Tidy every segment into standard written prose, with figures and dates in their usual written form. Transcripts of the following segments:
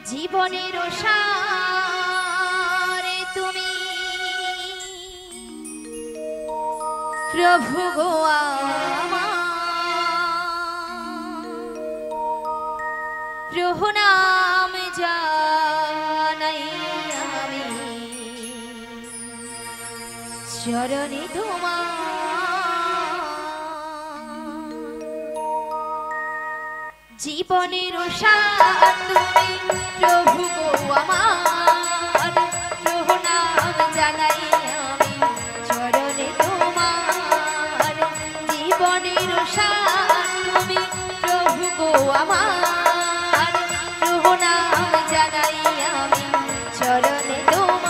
জীবনের সারে তুমি প্রভু গো প্রণাম জানাই আমি চরণে তোমার জীবনের সার তুমি প্রভু গো আমার প্রণাম জানাই আমি চরণে তোমার জীবনের সার তুমি প্রভু গো আমার প্রণাম জানাই আমি চরণে তোমার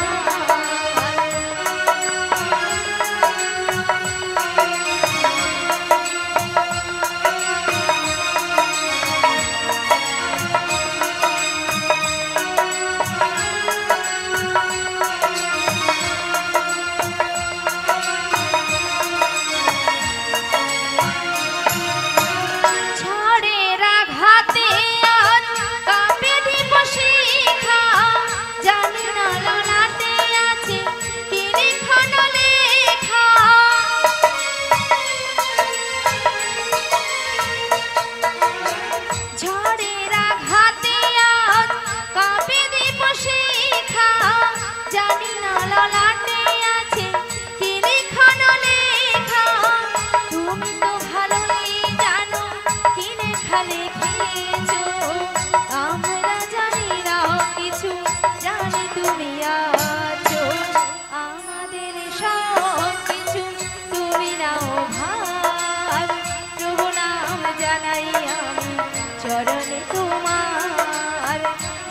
চরণে তোমার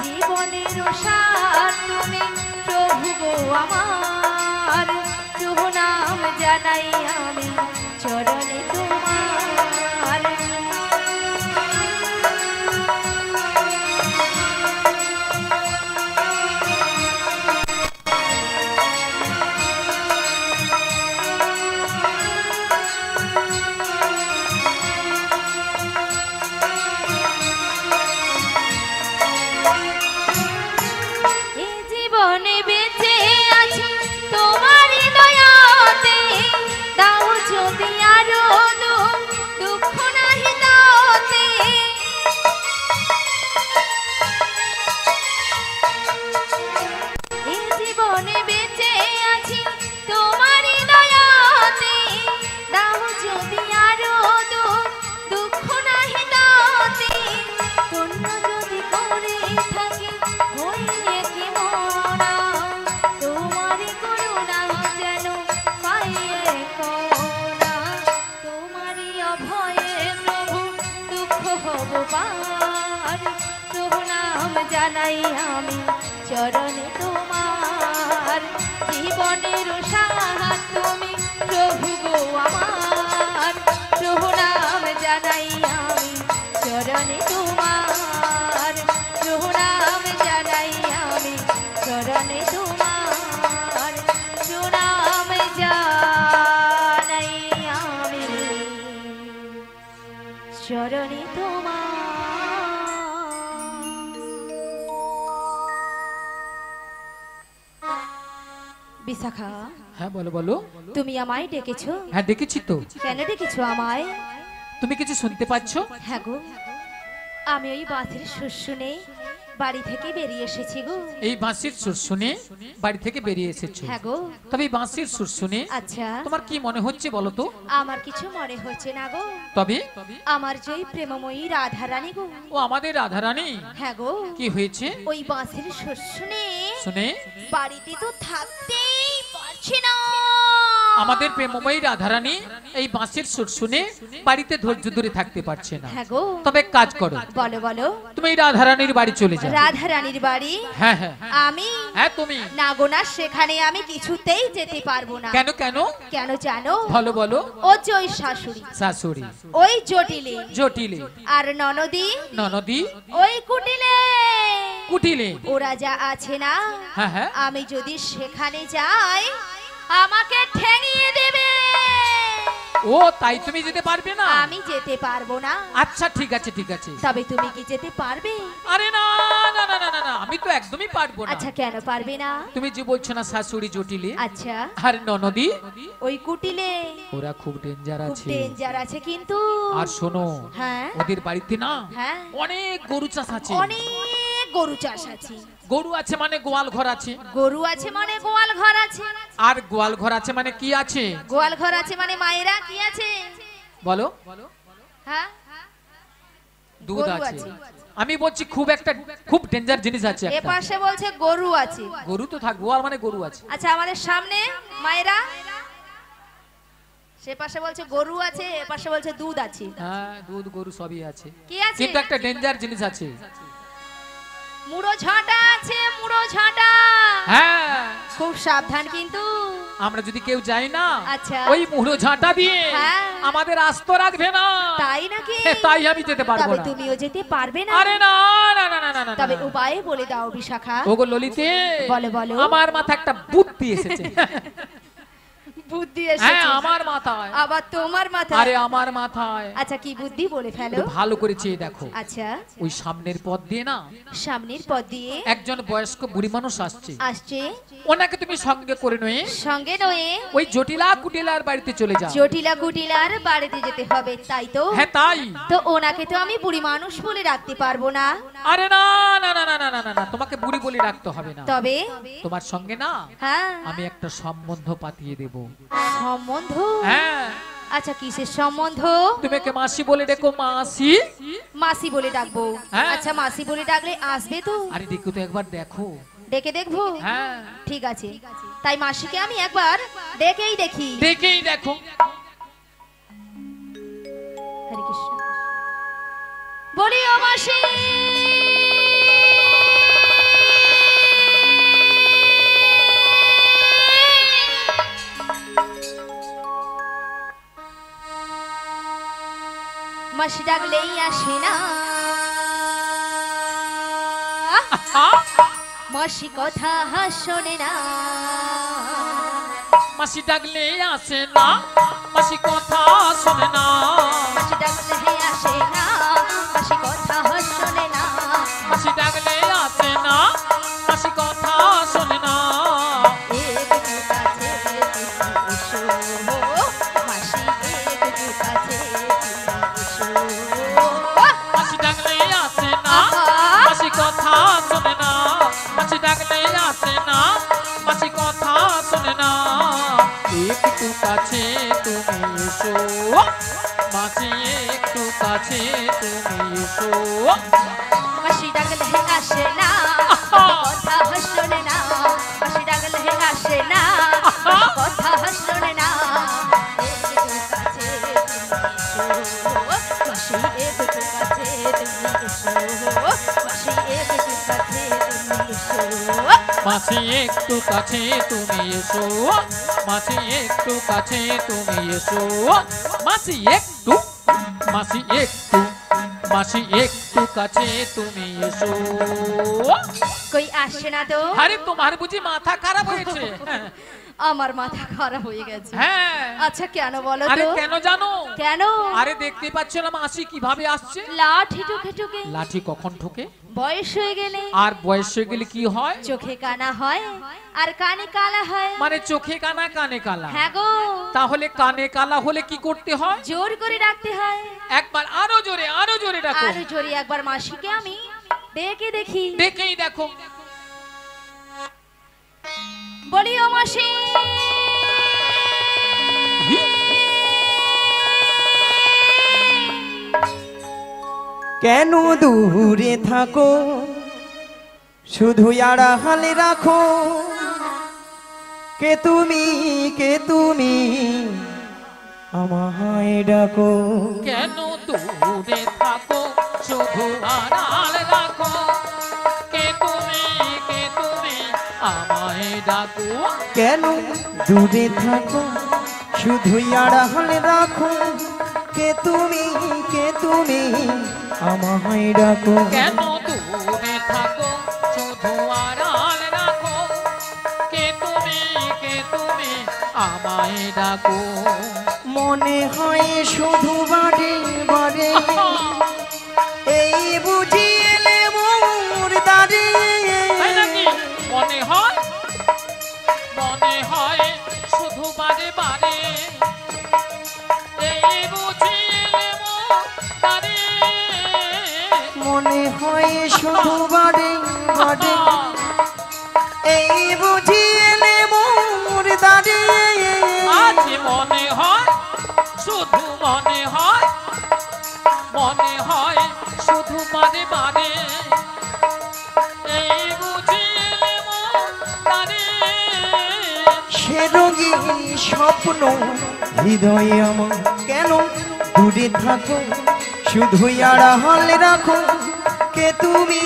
জীবনের সার তুমি প্রভু গো আমার প্রণাম জানাই আমি চরণে তোমার প্রণাম জানাই আমি চরণে তোমার জীবনের সার তুমি প্রভু গো আমার প্রণাম জানাই আমি চরণে তোমার প্রণাম জানাই আমি চরণে তোমার প্রণাম জানাই আমি চরণে তোমার বিশাখা হ্যাঁ বলো বলো তুমি আমায় ডেকেছো হ্যাঁ ডেকেছি তো কেন ডেকেছো আমায় তুমি কিছু শুনতে পাচ্ছো হ্যাঁ গো আমি ওই বাঁশির সুর শুনে বাড়ি থেকে বেরিয়ে এসেছি গো এই বাঁশির সুর শুনে বাড়ি থেকে বেরিয়ে এসেছো হ্যাঁ গো তবে এই বাঁশির সুর শুনে আচ্ছা তোমার কি মনে হচ্ছে বলো তো আমার কিছু মনে হচ্ছে না গো তবে আমার যেই প্রেমময়ী রাধারানী গো ও আমাদের রাধারানী হ্যাঁ গো কি হয়েছে ওই বাঁশির সুর শুনে শুনে বাড়িতে তো থাকতেই পারছি না আমাদের প্রেমময়ী রাধারানী এই বাঁশির সুর শুনে বাড়িতে ধৈর্য ধরে থাকতে পারছে না হ্যাঁ গো তবে কাজ করো বলো বলো তুমি এই রাধারানীর বাড়ি চলে যাও রাধারানীর বাড়ি হ্যাঁ হ্যাঁ আমি হ্যাঁ তুমি না গো না সেখানে আমি কিছুতেই যেতে পারবো না কেন কেন কেন জানো বলো বলো ও যে ওই শাশুড়ি শাশুড়ি ওই জটিলে জটিলে আর ননদি ননদি ওই কুটিলে কুটিলে ওরা যা আছে না হ্যাঁ হ্যাঁ আমি যদি সেখানে যাই আমাকে ঠেঙিয়ে দেবে ও তাই তুমি যেতে পারবে না আমি যেতে পারবো না আচ্ছা ঠিক আছে তবে তুমি কি যেতে পারবে আরে না না না না না একদমই পারবো না। আচ্ছা কেন পারবে না? তুমি যে বলছো না শাশুড়ি জটিলে, আচ্ছা আর ননদি ওই কুটিলে ওরা খুব ডেঞ্জার খুব আছে। ডেঞ্জার আছে কিন্তু। আর শোনো, হ্যাঁ ওদের বাড়িতে না হ্যাঁ অনেক গরু চাষ আছে। অনেক গরু চাষ আছে। গরু আছে মানে গোয়াল ঘর আছে। গরু আছে মানে গোয়াল ঘর আছে। আর গোয়াল ঘর আছে মানে কি আছে? গোয়াল ঘর আছে মানে মায়েরা কি আছে? বলো। হ্যাঁ দুধ গরু আছে। আছে। আমি বলছি খুব ডেঞ্জার জিনিস আছে এ একটা। পাশে বলছে গরু আছে। গরু তো থাক, গোয়াল মানে গরু আছে। আচ্ছা আমাদের সামনে মায়েরা, সে পাশে বলছে গরু আছে, এ পাশে বলছে দুধ আছে। হ্যাঁ দুধ গরু সবই আছে, কি আছে? কিন্তু একটা ডেঞ্জার জিনিস আছে। মুড়ো ঝাঁটা আছে, মুড়ো ঝাঁটা। হ্যাঁ খুব সাবধান কিন্তু। আমরা যদি কেউ যাই না, আচ্ছা। ওই মুড়ো ঝাঁটা দিয়ে হ্যাঁ। আমাদের আস্ত রাখবে না। তাই নাকি? তাই আমি যেতে পারবো তবে না। তুমিও যেতে পারবে না? আরে না না না না না না। তবে উপায় বলে দাও বিশাখা। ওগো ললিতে, বলো বলো। আমার মাথা একটা বুদ্ধি এসেছে। বুদ্ধি হ্যাঁ এসেছে আমার মাথায়। আবার তোমার মাথায়? আরে আমার মাথায়। আচ্ছা কি বুদ্ধি বলে ফেলো। একটু ভালো করে চেয়ে দেখো। আচ্ছা ওই সামনের পথ দিয়ে না সামনের পথ দিয়ে একজন বয়স্ক বুড়ি মানুষ আসছে। আসছে, ওনাকে তুমি সঙ্গে করে নয়ে সঙ্গে নয়ে ওই জটিলা কুটিলার বাড়িতে চলে যাও। জটিলা কুটিলার বাড়িতে যেতে হবে, তাই তো? হ্যাঁ তাই। তো ওনাকে তো আমি বুড়ি মানুষ বলে রাখতে পারবো না। আরে না না না না না না না না, তোমাকে বুড়ি বলে রাখতে হবে না। তবে তোমার সঙ্গে না হ্যাঁ আমি একটা সম্বন্ধ পাঠিয়ে দেব। সম্বন্ধ? হ্যাঁ আচ্ছা কিসের সম্বন্ধ? তুমি কে মাসি বলে ডেকো, মাসি। মাসি বলে ডাকবো? হ্যাঁ। আচ্ছা মাসি বলে ডাকলে আসবে তো? আরে দেখো তো একবার দেখো। ডেকে দেখবো? হ্যাঁ ঠিক আছে, তাই মাসিকে আমি একবার ডেকেই দেখি। দেখেই দেখো। হরে কৃষ্ণ। বলি ও মাসি, মাসি ডাকলেই আসে না, মাসি কথা শোনে না। মাসি ডাকলে আসে না, মাসি কথা শোনে না। মাসি ডাকলে আসে না, মাসি কথা শোনে না। মাসি ডাকলে আসে না, মাসি কথা শোনে না। একটু কাছে তুমি এসো, মাসি একটু কাছে তুমি এসো। মাসি ডাকলে আসে না, মাসি কথা শোনে না। মাসি ডাকলে আসে না, মাসি কথা শোনে না। একটু কাছে তুমি এসো, মাসি একটু কাছে তুমি এসো। মাসি ডাকলে আসে না, কথা শোনে না। মাসি ডাকলে আসে না, কথা শোনে না। একটু কাছে তুমি এসো, মাসি একটু কাছে তুমি এসো। মাসি একটু কাছে তুমি এসো। মাসি একটু কাছে তুমি এসো, মাসি একটু কাছে তুমি এসো। মাসি একটু, মাসি একটু, মাসি একটু কাছে তুমি এসো। কই আসছে না তো? আরে তোমার বুঝি মাথা খারাপ হয়েছে? আমার মাথা খারাপ হয়ে গেছে। হ্যাঁ। আচ্ছা কেন বলো আরে তো? কেন জানো? কেন? আরে দেখতে পাচ্ছ না মাসি কিভাবে আসছে? লাঠি ঠুকে ঠুকে। লাঠি কখন ঠোকে? বয়স হয়ে গেলে। আর বয়স হয়ে গেলে কি হয়? চোখে কানা হয় আর কানে কালা হয়। মানে চোখে কানা কানে কালা। হ্যাঁ গো। তাহলে কানে কালা হলে কি করতে হয়? জোর করে ডাকতে হয়। একবার আরো জোরে ডাকো। আর জোরে একবার মাসিকে আমি ডেকে দেখি। দেখেই দেখো। বলি ও মাসি, কেন দূরে থাকো, শুধু আড়ালে রাখো। কে তুমি আমায় ডাকো। কেন দূরে থাকো, শুধু আড়াল রাখো। কে তুমি আমায় ডাকো। কেন দূরে থাকো, শুধু আড়ালে রাখো। কে তুমি আমায় ডাকো। কেন দূরে থাকো, শুধু আড়াল রাখো। কে তুমি আমায় ডাকো। মনে হয় শুধু বারে বারে এই বুঝি এলে মোর দাঁড়িয়ে। শুধু বারে বারে এই বুঝি এলে মোর দাঁড়ে আজ মনে হয় শুধু মনে হয় শুধু মানে মানে এই বুঝিলে মন টানে। সে রঙিন স্বপ্ন হৃদয়ে আমার কেন দূরে থাকো শুধুই আড়াল রাখো কে তুমি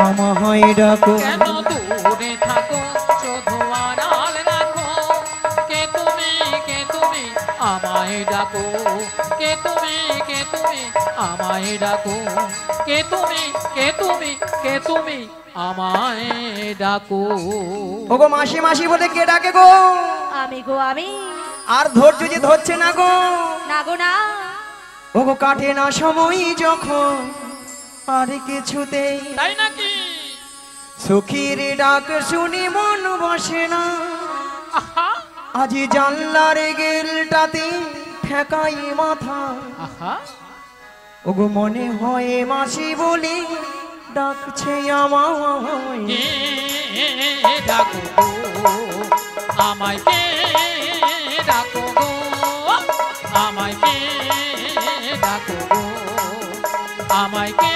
আমায় ডাকো কেন দূরে থাকো শুধু আড়াল রাখো কে তুমি আমায় ডাকো কে তুমি আমায় ডাকো কে তুমি আমায় ডাকো। ওগো মাসি মাসি বলে কে ডাকে গো আমি গো আমি। আর ধৈর্য যে ধরছে না গো না গো না। ওগো কাটে না সময় যখন আর কিছুতেই তাই নাকি? সখীর ডাক শুনি মন বসে না আহা আজি জানলার গেলটাতে ঠেকাই মাথা আহা ওগো মনে হয় মাসি বলে ডাকছে আমায় কে ডাকো গো আমায় কে ডাকো গো আমায় কে ডাকো গো আমায় কে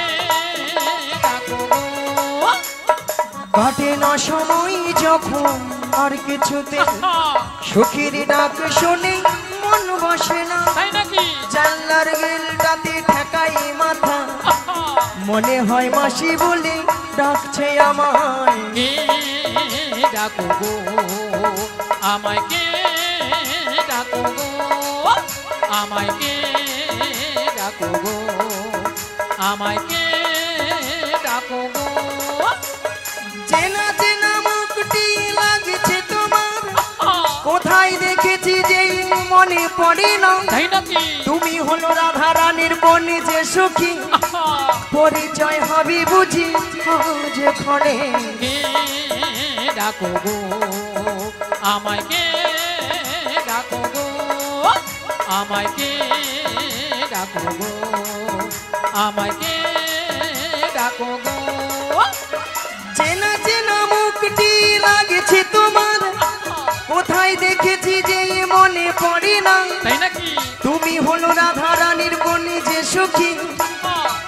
ডাকো গো। কাটে না সময় যখন আর কিছুতে সখীর ডাক শুনে মন বসে না তাই নাকি? জানলার গেলটাতে ঠেকাই মাথা মনে হয় মাসি বলে ডাকছে আমায় কে ডাকো গো আমায় কে ডাকো গো আমায় কে ডাকো গো আমায় কে ডাকো গো। চেনা চেনা মুখটি লাগছে তোমার কোথায় দেখেছি যেই মনে পড়ে না তাই নাকি? তুমি হলো রাধা রানীর বনে যে সখী পরিচয় হবে বুঝি যেখানে কে ডাকো গো আমায় কে ডাকো গো আমায় কে ডাকো গো আমায় কে ডাকো গো। চেনা চেনা মুখটি লাগছে তোমার কোথায় দেখেছি যে মনে পড়ে না তাই নাকি? তুমি হলো রাধা রানীর বনে যে সখী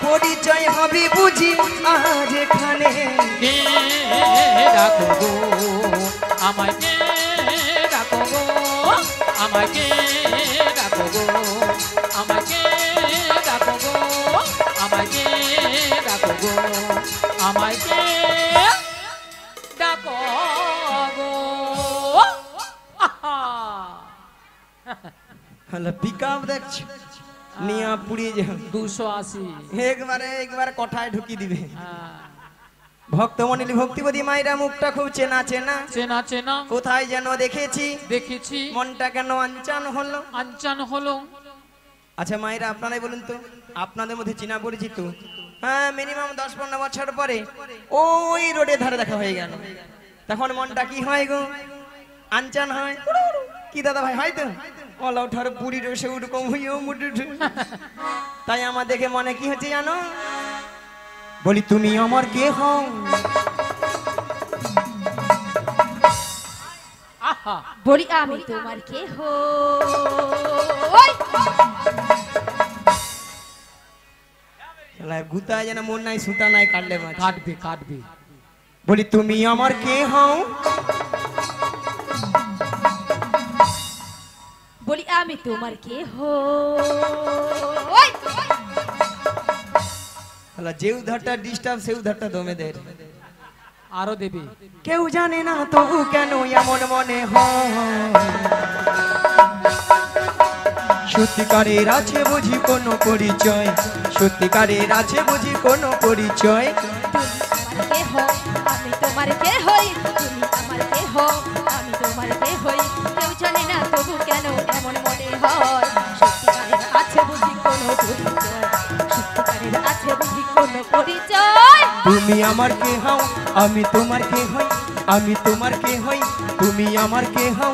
পরিচয় হবে বুঝি আজ এখানে কে ডাকো গো আমায় কে ডাকো গো আমায় কে ডাকো গো আমায় কে ডাকো গো আমায় কে ডাকো গো আমায় কে ডাকো গো। আহা হলো পিকআপ দেখছো নিয়া পুড়িয়ে যাও 280 একবারে কোঠায় ঢুকি দিবে হ্যাঁ ভক্তমণ্ডলী ভক্তিপতি মায়েরা মুখটা খুব চেনা চেনা চেনা চেনা কোথায় যেন দেখেছি দেখেছি মনটা কেন আনচান হলো আনচান হলো। আচ্ছা মায়েরা আপনারাই বলুন তো আপনাদের মধ্যে চেনা পরিচিত হ্যাঁ মিনিমাম 10-15 বছর পরে ওই রোডের ধারে দেখা হয়ে গেল তখন মনটা কি হয় গো আনচান হয় কি দাদা ভাই হয় তো ওলা ওঠার বুড়ি রসে উঠকম হইও মুটু তাই আমার দেখে মনে কি হচ্ছে জানো বলি তুমি আমার কে হও আহা বলি আমি তোমার কে হো গুতায় যেন মন নাই সুতা নাই কাটলে মাছ কাটবে কাটবে। বলি তুমি আমার কে হও বলি আমি তোমার কে হো যে উধারটা ডিস্টার্ব সে উধারটা দমে দেয় আরো দেবে। কেউ জানে না তবু কেন এমন মনে হয় সত্যিকারের আছে বুঝি কোনো পরিচয় সত্যিকারের আছে বুঝি কোনো পরিচয় কে হো আমি তোমার কে হই তুমি আমার কে হো আমি তোমার কে হই কেউ জানে না তবু কেন এমন মনে হয় সত্যিকারের আছে বুঝি কোনো পরিচয় সত্যিকারের আছে বুঝি কোনো পরিচয়। তুমি আমার কে হও আমি তোমার কে হই আমি তোমার কে হই তুমি আমার কে হও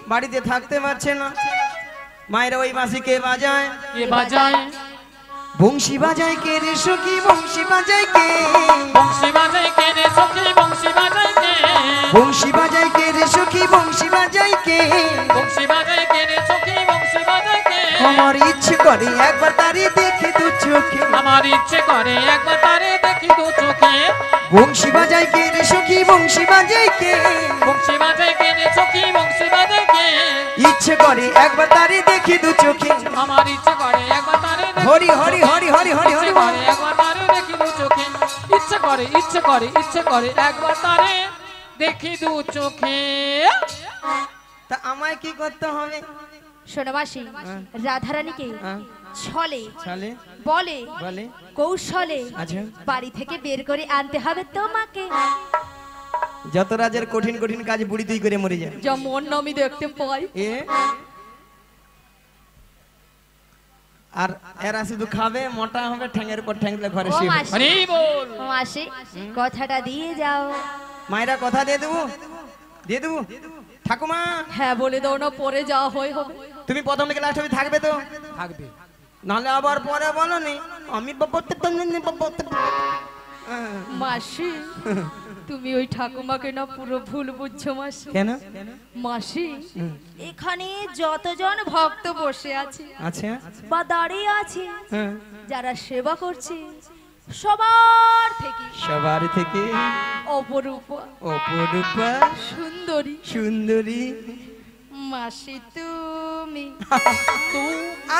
বাড়িতে থাকতে পারছে না। মায়েরা ওই বাঁশি কে বাজায়? কে বাজায়? বংশী বাজায় কে রে সখী, বংশী বাজায় কে? বংশী বাজায় কে রে সখী, বংশী বাজায় কে? বংশী বাজায় কে রে সখী, বংশী বাজায় কে? বংশী বাজায় কে রে সখী, বংশী বাজায় কে? আমার ইচ্ছে করে একবার তারে দেখে দু চোখে, আমার ইচ্ছে করে একবার তারে দেখি দু চোখে। বংশী বাজায় কে রে সখী, বংশী বাজায় কে? বংশী বাজায় কে রে সখী, বংশী বাজায় কে? ইচ্ছে করে একবার তারে দেখি দু চোখে। আমার ইচ্ছে করে একবার তারে দেখি হরি হরি হরি হরি হরি হরি ইচ্ছে করে একবার তারে দেখি দু চোখে। ইচ্ছে করে ইচ্ছে করে ইচ্ছে করে একবার তারে দেখি দু চোখে। তা আমায় কি করতে হবে? শোনো মাসি, রাধারানীকে ছলে চলে বলে বলে কৌশলে আচ্ছা, বাড়ি থেকে বের করে আনতে হবে তোমাকে। যত রাজের কঠিন কঠিন কাজ বুড়ি তুই করে মরে যায়। যেমন আমি দেখতে পাই। এ আর এরা শুধু খাবে, মোটা হবে, ঠ্যাঙের পর ঠ্যাং দিলে ঘরে ও শুয়ে পড়বে। মাসি, হরি বল। ও মাসি, কথাটা দিয়ে যাও। মায়েরা কথা দিয়ে দেবো, দিয়ে দেবো। ঠাকুমা হ্যাঁ বলে দাও না, পরে যাওয়া হয় হবে। তুমি প্রথম থেকে লাস্ট অবধি থাকবে তো? থাকবে। নাহলে আবার পরে বলো নি আমি মাসি, তুমি ওই ঠাকুমাকে না পুরো ভুল বুঝছো মাসি। কেন? মাসি, এখানে যতজন ভক্ত বসে আছে আচ্ছা, বা দাঁড়িয়ে আছে, হ্যাঁ, যারা সেবা করছে, সবার থেকে সবার থেকে অপরূপা অপরূপা সুন্দরী সুন্দরী মাসি তুমি।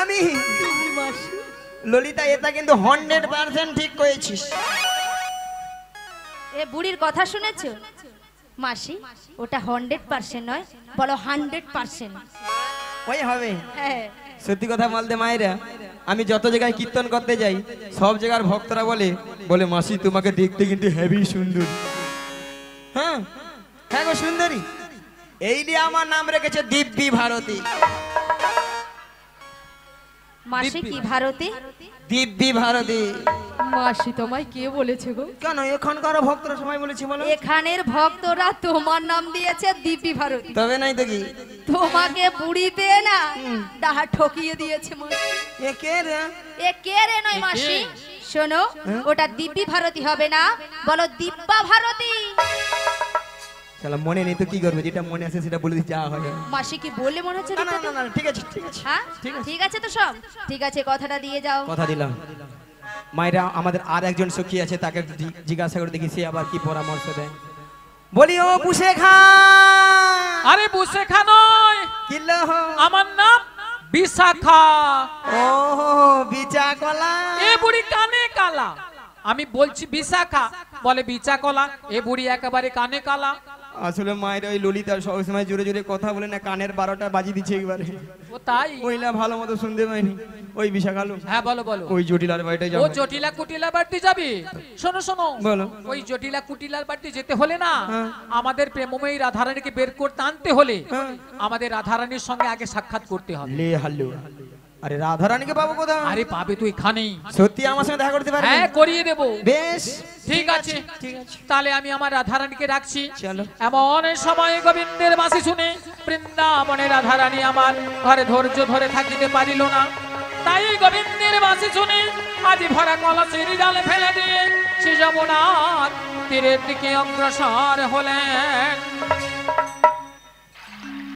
আমি তুমি মাসি। ললিতা, এটা কিন্তু 100% ঠিক করেছিস। এ বুড়ির কথা শুনেছো মাসি? ওটা 100% নয়, বলো 100%। ওই হবে। হ্যাঁ, সত্যি কথা বলতে মায়েরা, আমি যত জায়গায় কীর্তন করতে যাই, সব জায়গার ভক্তরা বলে বলে মাসি তোমাকে দেখতে কিন্তু হেভি সুন্দর। হ্যাঁ হ্যাঁ গো সুন্দরী। এই নিয়ে আমার নাম রেখেছে দিব্যি ভারতী। মাসি কি ভারতী? দিব্যি ভারতী। মাসি তোমায় কে বলেছে গো? কেন এখানকার ভক্তরা সবাই বলেছি বলো? এখানের ভক্তরা তোমার নাম দিয়েছে দিব্যি ভারতী। তবে নাই তো কি? তোমাকে বুড়ি পেয়ে না ডাহা ঠকিয়ে দিয়েছে মাসি। এ কে রে? এ কে রে নয় মাসি, শোনো, ওটা দিব্যি ভারতী হবে না, বলো দিব্যা ভারতী। শালা মনে নেই তো কি করবে, যেটা মনে আছে সেটা বলে দিতে যা হয়। মাসি কি বললে মনে হচ্ছে? না না না না, ঠিক আছে ঠিক আছে। হ্যাঁ ঠিক আছে। ঠিক আছে তো সব ঠিক আছে, কথাটা দিয়ে যাও। কথা দিলাম। মায়েরা, আমাদের আর একজন সখী আছে, তাকে একটু জিজ্ঞাসা করে দেখি সে আবার কি পরামর্শ দেয়। বলি ও বুসে খা। আরে বুসে খা নয়, কিলো আমার নাম বিশাখা। ও বিচা কলা। এ বুড়ি কানে কালা। আমি বলছি বিশাখা, বলে বিচা কলা। এ বুড়ি একেবারে কানে কালা। আসলে মায়ের ওই ললিতার সবসময় জোরে জোরে কথা বলে না, কানের 12টা বাজি দিচ্ছে একবারে। ও তাই? ওইলা ভালো মতো শুনতে পাইনি। ওই বিশাখালু, হ্যাঁ বলো বলো। ওই জটিলার বাড়িটা ও যাবো। জটিলা কুটিলা বাড়তে যাবি? শোনো শোনো, বলো। ওই জটিলা কুটিলার বাড়তে যেতে হলে না, হ্যাঁ। আমাদের প্রেমময়ী রাধারানীকে বের করতে আনতে হলে হ্যাঁ। আমাদের রাধারানীর সঙ্গে আগে সাক্ষাৎ করতে হবে। লে হাল্লু। আরে রাধারানীকে পাবো কোথায়? আরে পাবে তুই এখানেই। সত্যি আমার সঙ্গে দেখা করতে পারবে? হ্যাঁ করিয়ে দেবো। বেশ ঠিক আছে ঠিক আছে। তাহলে আমি আমার রাধারানীকে রাখছি। চলো। এমন সময় গোবিন্দের বাঁশি শুনে বৃন্দাবনে রাধারানী আমার ঘরে ধৈর্য ধরে থাকিতে পারিল না। তাই গোবিন্দের বাঁশি শুনে আজি ভরা কলসের জালে ফেলে দিয়ে সে যমুনার তীরের দিকে অগ্রসর হলেন।